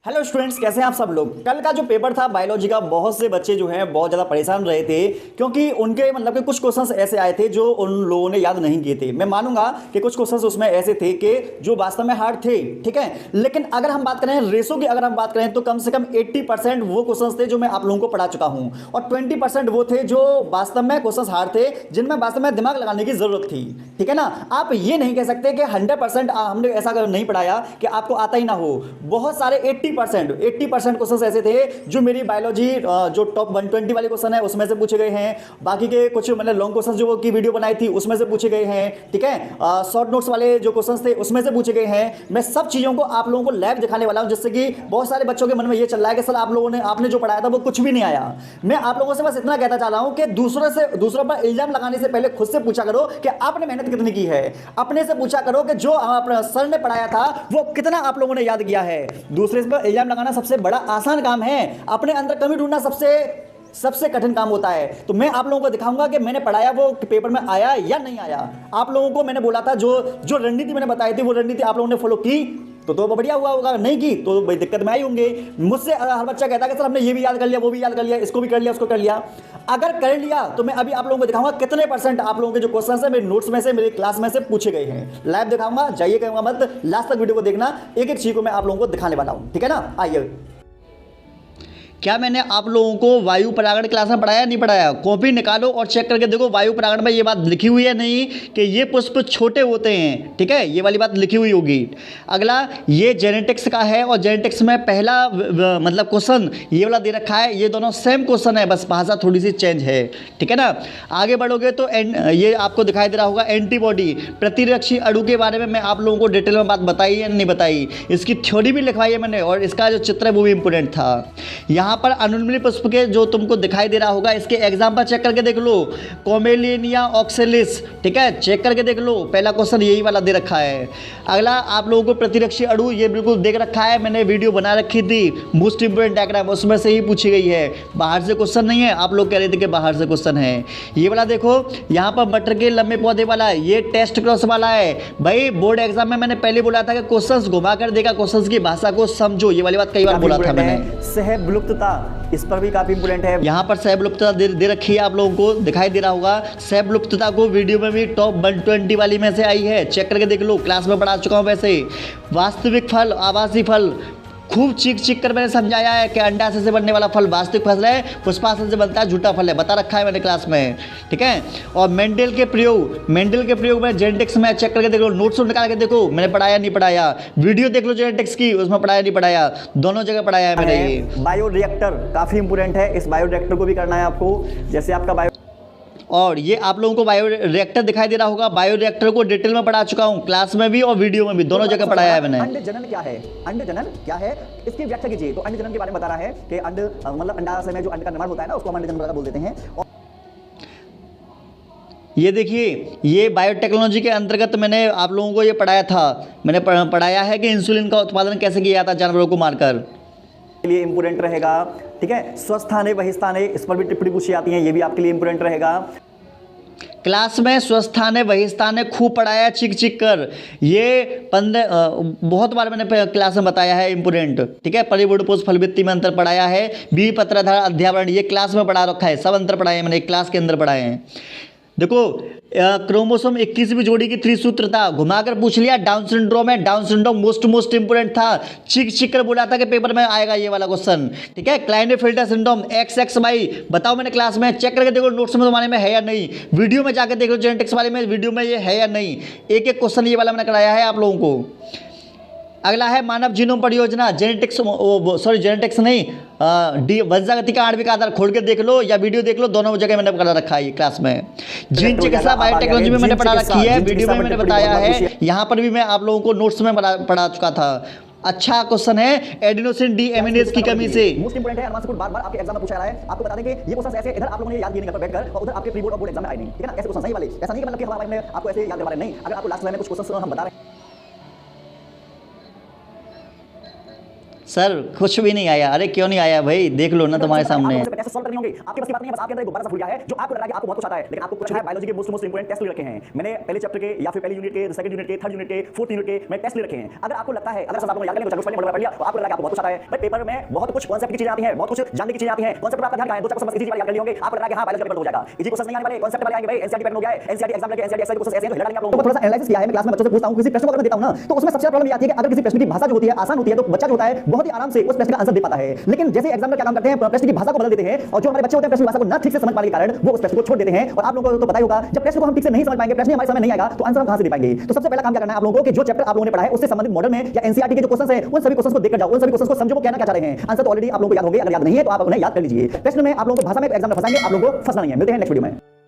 Hello students, कैसे हैं आप सब लोग। कल का जो पेपर था बायोलॉजी का, बहुत से बच्चे जो हैं बहुत ज़्यादा परेशान रहे थे क्योंकि उनके मतलब कि कुछ क्वेश्चंस ऐसे आए थे जो उन लोगों ने याद नहीं किए थे। मैं मानूंगा कि कुछ क्वेश्चंस उसमें ऐसे थे कि जो वास्तव में हार्ड थे, ठीक है। लेकिन अगर हम बात करें रेशो की, अगर हम बात करें तो कम से कम 80% वो क्वेश्चन थे जो मैं आप लोगों को पढ़ा चुका हूँ, और 20% वो थे जो वास्तव में क्वेश्चन हार्ड थे, जिनमें वास्तव में दिमाग लगाने की जरूरत थी, ठीक है ना। आप ये नहीं कह सकते कि 100% हमने ऐसा नहीं पढ़ाया कि आपको आता ही ना हो। बहुत सारे 80% क्वेश्चन ऐसे थे जो मेरी बायोलॉजी जो टॉप 120 वाले क्वेश्चन है उसमें से पूछे गए हैं। बाकी के कुछ मतलब लॉन्ग क्वेश्चन जो की वीडियो बनाई थी उसमें से पूछे गए हैं, ठीक है। शॉर्ट नोट्स वाले जो क्वेश्चन थे उसमें से पूछे गए हैं। मैं सब चीज़ों को आप लोगों को लाइव दिखाने वाला हूं, जिससे कि बहुत सारे बच्चों के मन में ये चल रहा है कि सर आप लोगों ने आपने जो पढ़ाया था वो कुछ भी नहीं आया। मैं आप लोगों से बस इतना कहता चाह रहा हूं कि दूसरों पर इल्जाम लगाने से पहले खुद से पूछा करो कि आपने मेहनत कितनी की है। अपने से पूछा करो कि जो सर ने पढ़ाया था वो कितना आप लोगों ने याद किया है। दूसरे पर इल्जाम लगाना सबसे बड़ा आसान काम है, अपने अंदर कमी ढूंढना सबसे कठिन काम होता है। तो मैं आप लोगों को दिखाऊंगा कि मैंने पढ़ाया वो पेपर में आया या नहीं आया। आप लोगों को मैंने बोला था जो जो रणनीति मैंने बताई थी वो रणनीति आप लोगों ने फॉलो की तो बढ़िया हुआ होगा, नहीं की तो भाई दिक्कत में आई होंगे। मुझसे हर बच्चा कहता है कि सर हमने ये भी याद कर लिया, वो भी याद कर लिया, इसको भी कर लिया, उसको कर लिया। अगर कर लिया तो मैं अभी आप लोगों को दिखाऊंगा कितने % आप लोगों के जो क्वेश्चन है मेरे नोट्स में से, मेरे क्लास में से पूछे गए हैं। लाइव दिखाऊंगा, जाइए कहूंगा मत, लास्ट तक वीडियो को देखना, एक एक चीज को मैं आप लोगों को दिखाने वाला हूं, ठीक है ना। आइए, क्या मैंने आप लोगों को वायु परागण क्लास में पढ़ाया नहीं पढ़ाया? कॉपी निकालो और चेक करके देखो वायु परागण में ये बात लिखी हुई है नहीं कि ये पुष्प छोटे होते हैं, ठीक है। ये वाली बात लिखी हुई होगी। अगला ये जेनेटिक्स का है और जेनेटिक्स में पहला मतलब क्वेश्चन ये वाला दे रखा है। ये दोनों सेम क्वेश्चन है, बस भाषा थोड़ी सी चेंज है, ठीक है ना। आगे बढ़ोगे तो ये आपको दिखाई दे रहा होगा एंटीबॉडी, प्रतिरक्षी अणु के बारे में मैं आप लोगों को डिटेल में बात बताई या नहीं बताई, इसकी थ्योरी भी लिखवाई है मैंने, और इसका जो चित्र है वो भी इंपॉर्टेंट था। यहाँ पर अनुलंबी पुष्प के जो तुमको दिखाई दे रहा होगा इसके एग्जाम्पल चेक करके देख लो। कॉमेलिनिया ऑक्सेलिस, ठीक है, चेक करके देख लो। पहला क्वेश्चन यही वाला दे रखा है। अगला आप लोगों को प्रतिरक्षी अणु ये बिल्कुल देख रखा है, मैंने वीडियो बना रखी थी मोस्ट इंपोर्टेंट डायग्राम, उसमें से ही पूछी गई है। बाहर से क्वेश्चन नहीं है, आप लोग कह रहे थे कि बाहर से क्वेश्चन है। ये वाला देखो, यहाँ पर मटर के लंबे पौधे वाला है, ये टेस्ट क्रॉस वाला है। भाई बोर्ड एग्जाम में मैंने पहले बोला था कि क्वेश्चन घुमा कर देगा, क्वेश्चन की भाषा को समझो, ये वाली बात कई बार बोला था मैंने। सहविलुप्तता, इस पर भी काफी इंपोर्टेंट है। यहाँ पर सहविलुप्तता दे रखी है, आप लोगों को दिखाई दे रहा होगा। सहविलुप्तता को वीडियो में भी टॉप 120 वाली में से आई है, चेक करके देख लो, क्लास में पढ़ा चुका हूँ। वैसे वास्तविक फल, आभासी फल खूब चीख कर मैंने समझाया है कि अंडाशय से बनने वाला फल वास्तविक फल है, पुष्पाशय से बनता है झूठा फल है, बता रखा है मैंने क्लास में, ठीक है। और मेंडल के प्रयोग में जेनेटिक्स में चेक करके देख लो, नोट्स निकाल के देखो, मैंने पढ़ाया नहीं पढ़ाया, वीडियो देख लो जेनेटिक्स की, उसमें पढ़ाया नहीं पढ़ाया, दोनों जगह पढ़ाया है मैंने। ये बायोरिएक्टर काफ़ी इंपोर्टेंट है, इस बायोरिएक्टर को भी करना है आपको। जैसे आपका बायो, और ये आप लोगों को बायोरिएक्टर दिखाई दे रहा होगा, बायोरिएक्टर को डिटेल में पढ़ा चुका हूँ, क्लास में भी और वीडियो में भी, दोनों जगह पढ़ाया है मैंने। अंड जनन क्या है? अंड जनन क्या है, इसकी व्याख्या कीजिए। तो अंड जनन के बारे में बता रहा है कि अंड मतलब अंडाशय में जो अंड का निर्माण होता है ना, उसको हम अंड जनन बोल देते हैं। और ये देखिए, ये बायोटेक्नोलॉजी के अंतर्गत मैंने आप लोगों को ये पढ़ाया था, मैंने पढ़ाया है कि इंसुलिन का उत्पादन कैसे किया जाता है जानवरों को मारकर, के लिए इंपोर्टेंट रहेगा, ठीक है। स्वस्थाने बहिस्थाने, इस पर भी टिप्पणी पूछी जाती है, ये भी आपके लिए इंपोर्टेंट रहेगा। क्लास में स्वस्थाने बहिस्थाने खूब पढ़ाया चिक कर, ये 15 बहुत बार मैंने क्लास में बताया है, इंपोर्टेंट, ठीक है। परिवुडपोष फलवृत्ति में अंतर पढ़ाया है, बीजपत्रधारा अध्यावरण ये क्लास में पढ़ा रखा है, सब अंतर पढ़ाए हैं मैंने, क्लास के अंदर पढ़ाए हैं। देखो क्रोमोसोम 21वीं जोड़ी की त्रिसूत्रता घुमाकर पूछ लिया। डाउन सिंड्रोम है, डाउन सिंड्रोम मोस्ट इंपोर्टेंट था, चिक कर बोला था कि पेपर में आएगा ये वाला क्वेश्चन, ठीक है। क्लाइनेफिल्टर सिंड्रोम XXY बताओ, मैंने क्लास में चेक करके देखो, नोट्स में तुम्हारे में है या नहीं, वीडियो में जाकर देख लो जेनेटिक्स वाले में, वीडियो में ये है या नहीं, एक एक क्वेश्चन ये वाला मैंने कराया है आप लोगों को। अगला है मानव जीनोम परियोजना, जेनेटिक्स जेनेटिक्स नहीं, वंशागति का आणविक आधार खोल के देख लो या वीडियो देख लो, दोनों जगह मैंने पढ़ा रखा है क्लास में। जीन चिकित्सा बायोटेक्नोलॉजी में मैंने पढ़ा रखी है, वीडियो में मैंने बताया है, यहाँ पर भी मैं आप लोगों को नोट्स में पढ़ा चुका था। अच्छा क्वेश्चन है, एडिनोसिन डीएमिनेज की कमी से मोस्ट इंपोर्टेंट है, अनुमान से बार-बार आपके एग्जाम में पूछा रहा है। आपको बता दें कि ये क्वेश्चन ऐसे इधर आप लोगों ने याद किए नहीं घर पर बैठकर, और उधर आपके प्री बोर्ड और बोर्ड एग्जाम में आए नहीं, ठीक है ना। ऐसे क्वेश्चन सही वाले, ऐसा नहीं कि मतलब कि हमारे में आपको ऐसे याद करवा रहे नहीं। अगर आपको लास्ट में कुछ क्वेश्चन हम बता रहे हैं, सर कुछ भी नहीं आया। अरे क्यों नहीं आया भाई, देख लो ना तुम्हारे सामने। टेस्ट सॉल्व करनी होंगी, आपके बस की बात नहीं है, बस आपके अंदर एक गुब्बारा सा फूल गया है जो आपको लग रहा है कि आपको बहुत कुछ आता है, लेकिन आपको कुछ है। बायोलॉजी के मोस्ट इंपोर्टेंट टेस्ट ले रखे हैं मैंने, पहले चैप्टर के या फिर पहले यूनिट के, सेकंड यूनिट के, थर्ड यूनिट के, फोर्थ यूनिट के मैं टेस्ट ले रखे हैं। अगर आपको लगता है, अगर सब आप लोग याद करेंगे, कुछ पढ़ लिया तो आपको लग रहा है कि आपको बहुत कुछ आता है, भाई पेपर में बहुत कुछ कॉन्सेप्ट की चीजें आती हैं, बहुत कुछ जानने की चीजें आती हैं। कॉन्सेप्ट पर आपका ध्यान कहां है? दो चैप्टर बस इजी वाले याद कर लिए होंगे, आपको लग रहा है कि हां बायोलॉजी पेपर हो जाएगा, इजी क्वेश्चन नहीं आने वाले, कॉन्सेप्ट वाले आएंगे। भाई एनसीईआरटी पेपर हो गया है, एनसीईआरटी एग्जाम लेके एनसीईआरटी एक्सरसाइज क्वेश्चन ऐसे हैं जो हिला देंगे आप लोगों को। थोड़ा सा एनालिसिस किया है मैं, क्लास में बच्चों से पूछता हूं, किसी प्रश्न को अगर मैं देता हूं ना तो उसमें सबसे प्रॉब्लम ये आती है कि अगर किसी प्रश्न की भाषा जो होती है आसान होती है तो बच्चा जो होता है बहुत ही आराम से उस प्रश्न का आंसर दे पाता है। लेकिन जैसे एग्जाम में क्या काम करते हैं, प्रश्न की भाषा को बदल देते हैं, और जो हमारे बच्चे होते हैं प्रश्न की भाषा को ना ठीक से समझ पाने के कारण वो उस प्रश्न को छोड़ देते हैं। और आप लोगों को तो पता ही होगा, जब प्रश्न को हम ठीक से नहीं समझ पाएंगे, प्रश्न हमारे समय नहीं आएगा तो आंसर हम कहां से दे पाएंगे। तो सबसे पहला काम क्या करना है आप लोगों को कि जो चैप्टर आप लोगों ने पढ़ा है उससे संबंधित मॉडल में या एनसीईआरटी के जो क्वेश्चंस हैं उन सभी क्वेश्चंस को देखकर जाओ, उन सभी क्वेश्चंस को समझो वो कहना क्या चाह रहे हैं। आंसर तो ऑलरेडी आप लोगों को याद होंगे, अगर याद नहीं है तो आप उन्हें याद कर लीजिए। प्रश्न में आप लोगों को भाषा में एग्जाम में फंसाएंगे, आप लोगों को फंसना नहीं है। मिलते हैं नेक्स्ट वीडियो में।